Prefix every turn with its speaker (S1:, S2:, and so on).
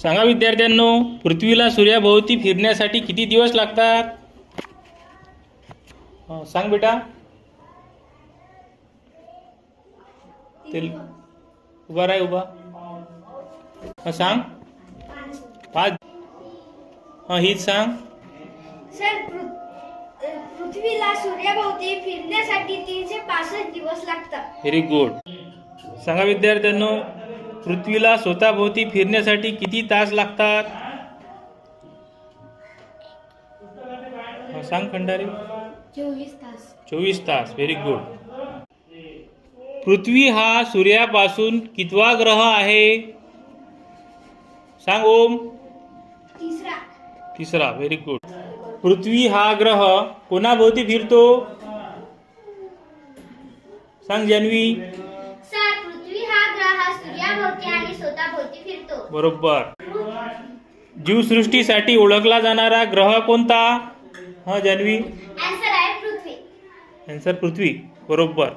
S1: सांगा विद्यार्थ्यांनो, पृथ्वीला सूर्याभोवती फिरण्यासाठी किती दिवस लागतात? सांग बेटा. उभा राह, उभा. सांग. 5. हीच सांग.
S2: सर, पृथ्वीला सूर्याभोवती फिरण्यासाठी 365 दिवस लागतात.
S1: Very good. सांगा विद्यार्थ्यांनो, पृथ्वीला स्वतःभोवती फिरण्यासाठी किती तास लागतात? सांग खंडारे.
S2: 24 तास.
S1: 24 तास. Very good. पृथ्वी हा सूर्यापासून कितवा ग्रह आहे? सांग ओम. तिसरा. Very good. पृथ्वी हा ग्रह कोणाभोवती फिरतो? सांग जान्हवी.
S2: सर, पृथ्वी हा ग्रह सूर्याभोवती आणि स्वतःभोवती फिरतो.
S1: बरोबर. जीवसृष्टीसाठी ओळखला जाणारा ग्रह कोणता? जान्हवी.
S2: आन्सर आहे पृथ्वी.
S1: आन्सर पृथ्वी. बरोबर.